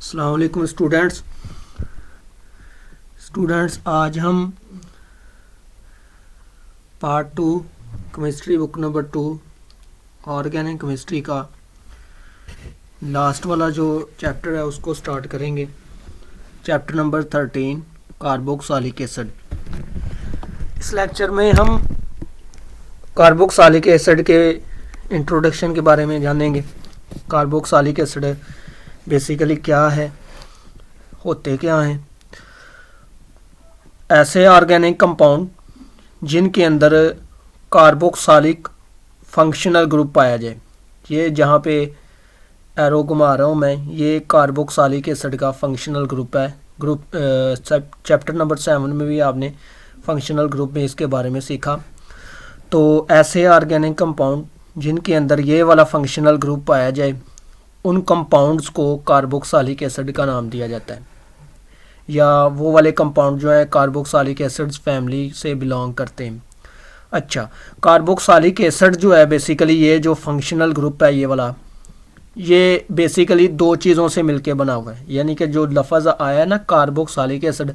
अस्सलाम वालेकुम स्टूडेंट्स आज हम part 2 chemistry book number 2 organic chemistry का लास्ट वाला जो चैप्टर है उसको स्टार्ट करेंगे। Chapter number 13 carboxylic acid. इस लेक्चर में हम कार्बोक्सिलिक एसिड के इंट्रोडक्शन के बारे में जानेंगे। कार्बोक्सिलिक एसिड बेसिकली क्या है, होते क्या हैं। ऐसे ऑर्गेनिक कंपाउंड जिनके अंदर कार्बोक्सिलिक फंक्शनल ग्रुप पाया जाए। ये जहाँ पे एरो घुमा रहा हूँ मैं, ये कार्बोक्सिलिक एसिड का फंक्शनल ग्रुप है। चैप्टर नंबर 7 में भी आपने फंक्शनल ग्रुप में इसके बारे में सीखा। तो ऐसे ऑर्गेनिक कंपाउंड जिनके अंदर ये वाला फंक्शनल ग्रुप पाया जाए, उन कंपाउंड्स को कार्बोक्सिलिक एसिड का नाम दिया जाता है, या वो वाले कंपाउंड जो है कार्बोक्सिलिक एसिड्स फैमिली से बिलोंग करते हैं। अच्छा, कार्बोक्सिलिक एसिड जो है बेसिकली ये जो फंक्शनल ग्रुप है ये वाला, ये बेसिकली दो चीज़ों से मिलके बना हुआ है। यानी कि जो लफ्ज़ आया है ना कार्बोक्सिलिक एसिड,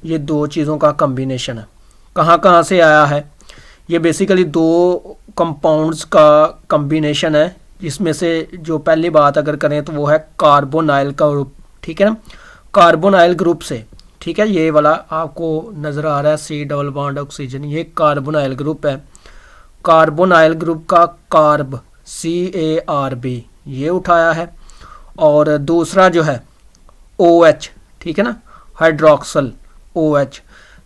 ये दो चीज़ों का कम्बिनेशन है। कहाँ कहाँ से आया है? ये बेसिकली दो कंपाउंड्स का कम्बिनेशन है, जिसमें से जो पहली बात अगर करें तो वो है कार्बोनाइल का ग्रुप। ठीक है ना, कार्बोनाइल ग्रुप से, ठीक है, ये वाला आपको नज़र आ रहा है C डबल बॉन्ड ऑक्सीजन, ये कार्बोनाइल ग्रुप है। कार्बोनाइल ग्रुप का कार्ब CARB ये उठाया है, और दूसरा जो है OH, ठीक है ना, हाइड्रोक्सल OH,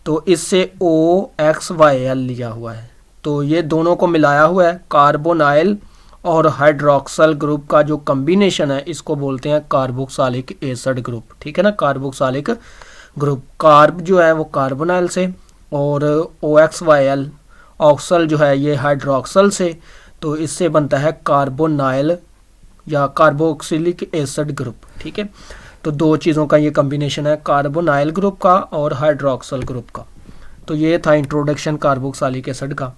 तो इससे OXYL लिया हुआ है। तो ये दोनों को मिलाया हुआ है। कार्बोनाइल और हाइड्रोक्सल ग्रुप का जो कम्बिनेशन है इसको बोलते हैं कार्बोक्सिलिक एसिड ग्रुप। ठीक है ना, कार्बोक्सिलिक ग्रुप। कार्ब जो है वो कार्बोनाइल से, और OXYL ऑक्सल जो है ये हाइड्रोक्सल से, तो इससे बनता है कार्बोनाइल या कार्बोक्सिलिक एसिड ग्रुप। ठीक है, तो दो चीज़ों का ये कम्बिनेशन है, कार्बोनाइल ग्रुप का और हाइड्रोक्सल ग्रुप का। तो ये था इंट्रोडक्शन कार्बोक्सिलिक एसिड का।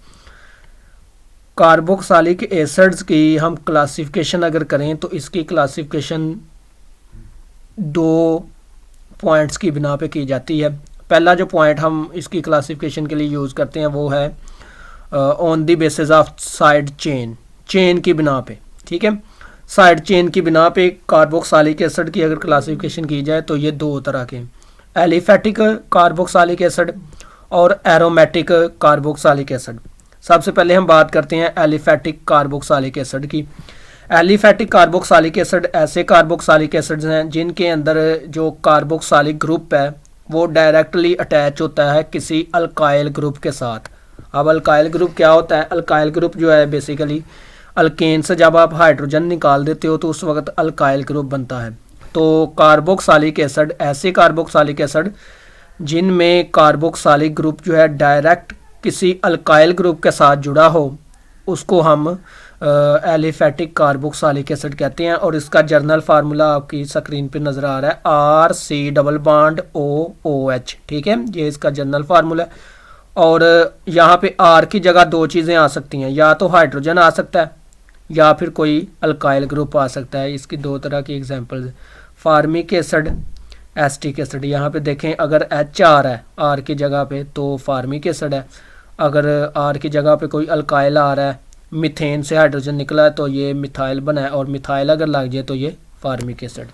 कार्बोक्सिलिक एसिड्स की हम क्लासिफिकेशन अगर करें तो इसकी क्लासिफिकेशन दो पॉइंट्स की बिना पे की जाती है। पहला जो पॉइंट हम इसकी क्लासिफिकेशन के लिए यूज़ करते हैं वो है on the basis of side chain की बिना पे। ठीक है, साइड चेन की बिना पे कार्बोक्सिलिक एसिड की अगर क्लासिफिकेशन की जाए तो ये दो तरह के, एलिफेटिक कार्बोक्सिलिक एसिड और एरोमेटिक कार्बोक्सिलिक एसिड। सबसे पहले हम बात करते हैं एलिफेटिक कार्बोक्सिलिक एसिड की। एलिफेटिक कार्बोक्सिलिक एसिड ऐसे कार्बोक्सिलिक एसिड्स हैं जिनके अंदर जो कार्बोक्सिलिक ग्रुप है वो डायरेक्टली अटैच होता है किसी अल्काइल ग्रुप के साथ। अब अल्काइल ग्रुप क्या होता है? अल्काइल ग्रुप जो है बेसिकली अल्केन से जब आप हाइड्रोजन निकाल देते हो तो उस वक्त अल्काइल ग्रुप बनता है। तो कार्बोक्सिलिक एसिड ऐसे कार्बोक्सिलिक एसिड जिनमें कार्बोक्सिलिक ग्रुप जो है डायरेक्ट किसी अल्काइल ग्रुप के साथ जुड़ा हो, उसको हम एलिफेटिक कार्बोक्सिलिक एसिड कहते हैं। और इसका जर्नल फार्मूला आपकी स्क्रीन पे नज़र आ रहा है, RC डबल बॉन्ड OOH। ठीक है, ये इसका जर्नल फार्मूला है। और यहाँ पे R की जगह दो चीज़ें आ सकती हैं, या तो हाइड्रोजन आ सकता है या फिर कोई अल्काइल ग्रुप आ सकता है। इसकी दो तरह की examples, formic acid, acetic acid. यहाँ पे देखें अगर HR है R की जगह पे तो फार्मिक एसिड है, अगर R की जगह पे कोई अल्काइल आ रहा है, मीथेन से हाइड्रोजन निकला है तो ये मिथाइल बना है, और मिथाइल अगर लग जाए तो ये फार्मिक एसिड।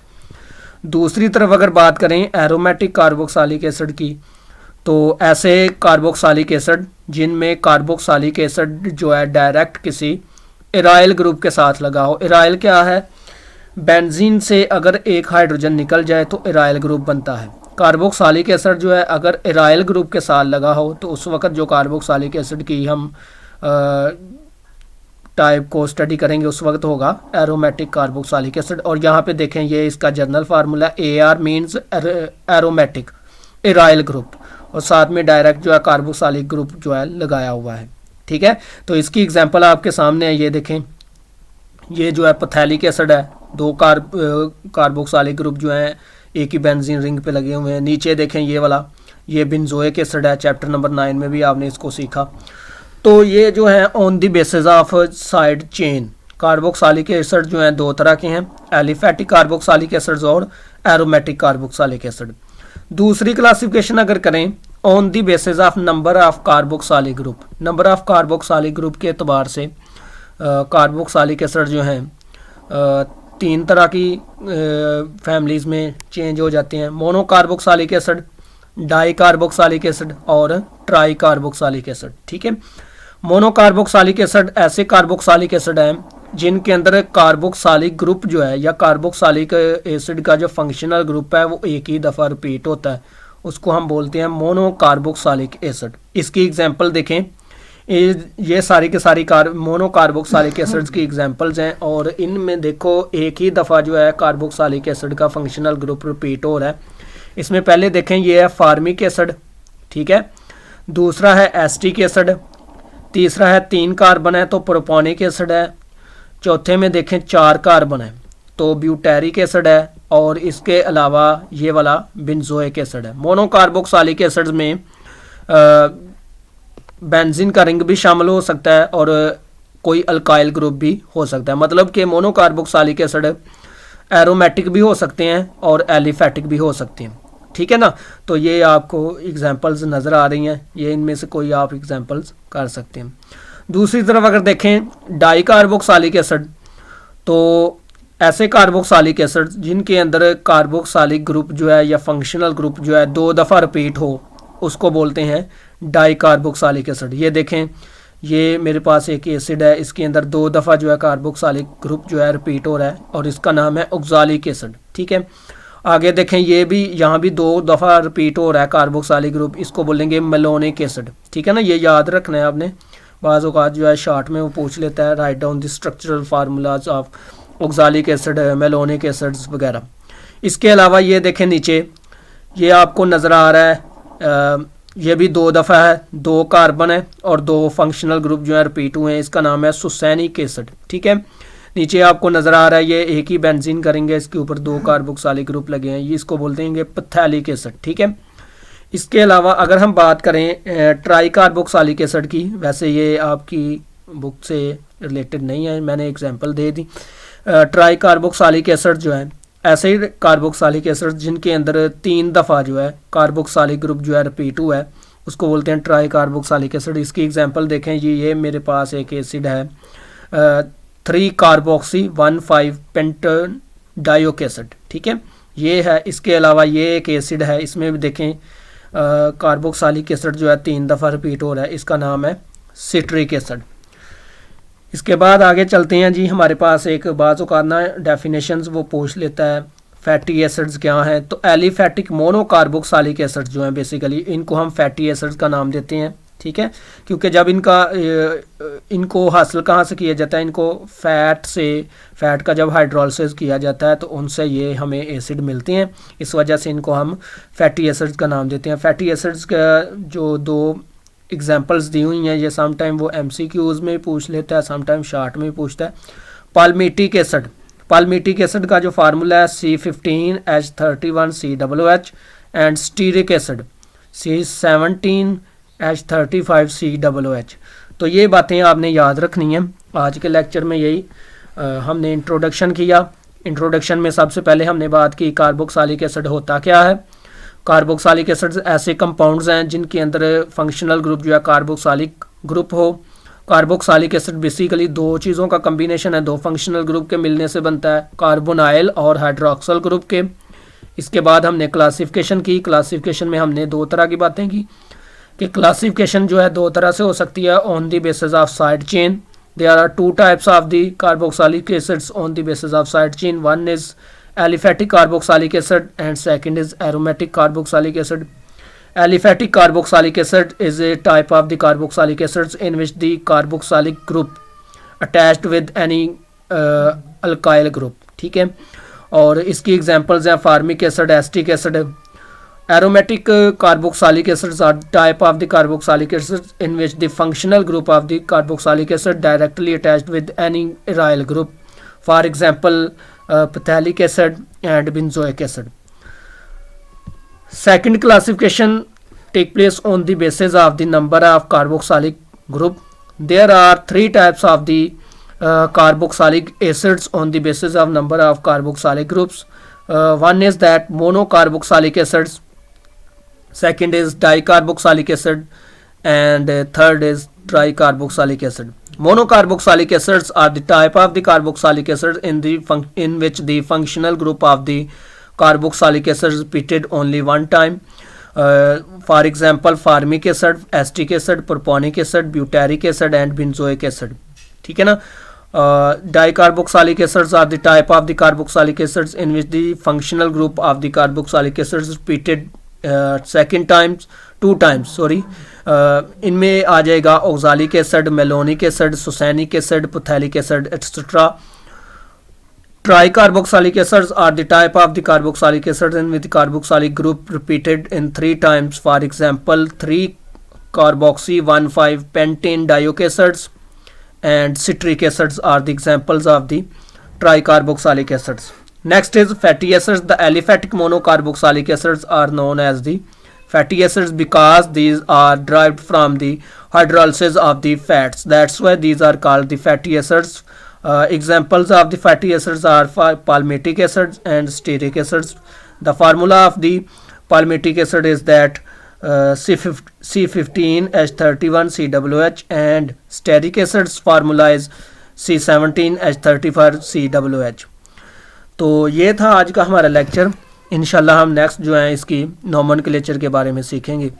दूसरी तरफ अगर बात करें एरोमेटिक कार्बोक्सिलिक एसिड की, तो ऐसे कार्बोक्सिलिक एसिड जिनमें कार्बोक्सिलिक एसिड जो है डायरेक्ट किसी इराइल ग्रुप के साथ लगा हो। इराइल क्या है? बेंजीन से अगर एक हाइड्रोजन निकल जाए तो इराइल ग्रुप बनता है। कार्बोक्सिलिक एसिड जो है अगर इराइल ग्रुप के साथ लगा हो तो उस वक्त जो कार्बोक्सिलिक एसिड की हम टाइप को स्टडी करेंगे उस वक्त होगा एरोमेटिक कार्बोक्सिलिक एसिड। और यहाँ पे देखें ये इसका general formula, AR means aromatic aryl group, और साथ में डायरेक्ट जो है कार्बोक्सिलिक ग्रुप जो है लगाया हुआ है। ठीक है, तो इसकी एग्जांपल आपके सामने है, ये देखें, ये जो है पैथेलिक एसिड है, दो कार्बोक्सिलिक ग्रुप जो हैं एक ही बेंजीन रिंग पे लगे हुए हैं। नीचे देखें ये वाला, ये बेंजोइक एसिड है, चैप्टर नंबर 9 में भी आपने इसको सीखा। तो ये जो है on the basis of side chain carboxylic acid जो हैं दो तरह के हैं, एलिफैटिक कार्बोक्सिलिक एसिड्स और एरोमेटिक कार्बोक्सिलिक एसिड। दूसरी क्लासिफिकेशन अगर करें on the basis of number of carboxylic group, number of carboxylic group के एतबार से कार्बोक्सिलिक एसिड जो हैं तीन तरह की फैमिलीज़ में चेंज हो जाते हैं, mono carboxylic acid, di carboxylic acid और ट्राई कार्बोक्सिलिक एसिड। ठीक है, मोनो कार्बोक्सिलिक एसिड ऐसे कार्बोक्सिलिक एसिड हैं जिनके अंदर कार्बोक्सिलिक ग्रुप जो है या कार्बोक्सिलिक एसिड का जो फंक्शनल ग्रुप है वो एक ही दफ़ा रिपीट होता है, उसको हम बोलते हैं मोनो कार्बोक्सिलिक एसिड। इसकी एग्जांपल देखें, ये सारी के सारी मोनो कार्बोक्सिलिक एसिड्स की एग्जांपल्स हैं और इनमें देखो एक ही दफ़ा जो है कार्बोक्सिलिक एसिड का फंक्शनल ग्रुप रिपीट हो रहा है। इसमें पहले देखें ये है फार्मिक एसिड, ठीक है, दूसरा है एस्टिक एसिड, तीसरा है 3 कार्बन है तो प्रोपोनिक एसिड है, चौथे में देखें 4 कार्बन है तो ब्यूटेरिक एसिड है और इसके अलावा ये वाला बेंजोइक एसिड है। मोनो कार्बोक्सिलिक एसिड्स में बेंजीन का रिंग भी शामिल हो सकता है और कोई अल्काइल ग्रुप भी हो सकता है, मतलब कि मोनो कार्बोक्सिलिक एसिड एरोमेटिक भी हो सकते हैं और एलिफैटिक भी हो सकते हैं। ठीक है ना, तो ये आपको एग्जांपल्स नज़र आ रही हैं, ये इनमें से कोई आप एग्जांपल्स कर सकते हैं। दूसरी तरफ अगर देखें डाई कार्बोक्सिलिक एसिड, तो ऐसे कार्बोक्सिलिक एसिड जिनके अंदर कार्बोक्सिलिक ग्रुप जो है या फंक्शनल ग्रुप जो है 2 दफ़ा रिपीट हो उसको बोलते हैं डाई कार्बोक्सिलिक एसिड। ये देखें, ये मेरे पास एक एसिड है, इसके अंदर 2 दफ़ा जो है कार्बोक्सिलिक ग्रुप जो है रिपीट हो रहा है और इसका नाम है ऑक्सैलिक एसिड। ठीक है, आगे देखें ये भी, यहाँ भी 2 दफ़ा रिपीट हो रहा है कार्बोक्सिलिक ग्रुप, इसको बोलेंगे मेलोनिक एसिड। ठीक है ना, ये याद रखना है आपने, बाज़ औक़ात जो है शॉर्ट में वो पूछ लेता है, write down the structural formulas of oxalic acid, malonic acids वगैरह। इसके अलावा ये देखें नीचे, ये आपको नज़र आ रहा है, ये भी 2 दफ़ा है, 2 कार्बन है और 2 फंक्शनल ग्रुप जो है रिपीट हुए हैं, इसका नाम है सुसैनिक एसिड। ठीक है, नीचे आपको नज़र आ रहा है ये एक ही बेंजीन करेंगे, इसके ऊपर 2 कार्बोक्सिलिक ग्रुप लगे हैं, ये इसको बोलते हैं पैथेलिक एसिड। ठीक है, इसके अलावा अगर हम बात करें ट्राई कार्बोक्सिलिक एसिड की, वैसे ये आपकी बुक से रिलेटेड नहीं है, मैंने एग्जांपल दे दी। ट्राई कार्बोक्सिलिक एसिड जो है ऐसे ही कार्बोक्सिलिक एसिड जिनके अंदर 3 दफ़ा जो है कार्बोक्सिलिक ग्रुप जो है रिपीट हुआ है उसको बोलते हैं ट्राई कार्बोक्सिलिक एसिड। इसकी एग्जांपल देखें, ये मेरे पास एक एसिड है 3 कार्बोक्सी 1,5 पेंटन डायोक एसिड। ठीक है, ये है। इसके अलावा ये एक एसिड है, इसमें भी देखें कार्बोक्सिलिक एसिड जो है 3 दफ़ा रिपीट हो रहा है, इसका नाम है सिट्रिक एसिड। इसके बाद आगे चलते हैं जी, हमारे पास एक बाज़ औक़ात ना डेफिनेशंस वो पूछ लेता है फैटी एसिड्स क्या हैं, तो एलिफैटिक मोनो कार्बोक्सिलिक एसिड्स जो हैं बेसिकली इनको हम फैटी एसिड्स का नाम देते हैं। ठीक है, क्योंकि जब इनको हासिल कहाँ से किया जाता है, इनको फैट का जब हाइड्रोलिसिस किया जाता है तो उनसे ये हमें एसिड मिलते हैं, इस वजह से इनको हम फैटी एसिड्स का नाम देते हैं। फैटी एसिड्स का जो 2 एग्जांपल्स दी हुई हैं, ये सम टाइम वो MCQs में पूछ लेता है, सम टाइम शार्ट में पूछता है। पाल्मिटिक एसिड, पाल्मिटिक एसिड का जो फार्मूला है C15H31COOH and stearic acid C17H35COOH। तो ये बातें आपने याद रखनी है। आज के लेक्चर में यही हमने इंट्रोडक्शन किया। इंट्रोडक्शन में सबसे पहले हमने बात की कार्बोक्सिलिक एसिड होता क्या है। कार्बोक्सिलिक एसिड्स ऐसे कंपाउंड्स हैं जिनके अंदर फंक्शनल ग्रुप जो है कार्बोक्सिलिक ग्रुप हो। कार्बोक्सिलिक एसिड बेसिकली 2 चीज़ों का कम्बिनेशन है, 2 फंक्शनल ग्रुप के मिलने से बनता है, कार्बोनाइल और हाइड्रोक्सिल ग्रुप के। इसके बाद हमने क्लासिफिकेशन की। क्लासिफिकेशन में हमने 2 तरह की बातें की कि क्लासिफिकेशन जो है 2 तरह से हो सकती है on the basis of side chain. There are 2 types of the carboxylic acids on the basis of side chain. One is aliphatic carboxylic acid and second is aromatic carboxylic acid. Aliphatic carboxylic acid is a type of the carboxylic acids in which the carboxylic group attached with any alkyl group. ठीक है, और इसकी examples हैं formic acid, acetic acid. aromatic carboxylic acids are type of the carboxylic acids in which the functional group of the carboxylic acid directly attached with any aryl group, for example phthalic acid and benzoic acid. Second classification take place on the basis of the number of carboxylic group. There are 3 types of the carboxylic acids on the basis of number of carboxylic groups. One is that monocarboxylic acids, second is dicarboxylic acid, and third is tricarboxylic acid. Monocarboxylic acids are the type of the carboxylic acid in which the functional group of the carboxylic acid is repeated only one time. For example, formic acid, acetic acid, propionic acid, butyric acid and benzoic acid. ठीक है ना. Dicarboxylic acids are the type of the carboxylic acids in which the functional group of the carboxylic acids is repeated two times. इनमें आ जाएगा oxalic acid, malonic acid, succinic acid, phthalic acid, etc. Tricarboxylic acids are the type of the carboxylic acids in which the carboxylic group repeated in 3 times. For example, 3-carboxy-1,5-pentane dioic acids and citric acids are the examples of the tricarboxylic acids. Next is fatty acids. The aliphatic monocarboxylic acids are known as the fatty acids because these are derived from the hydrolysis of the fats. That's why these are called the fatty acids. Examples of the fatty acids are palmitic acids and stearic acids. The formula of the palmitic acid is that C15H31COOH and stearic acids formula is C17H34COOH. तो ये था आज का हमारा lecture. इंशाल्लाह हम next जो है इसकी नोमेनक्लेचर के बारे में सीखेंगे.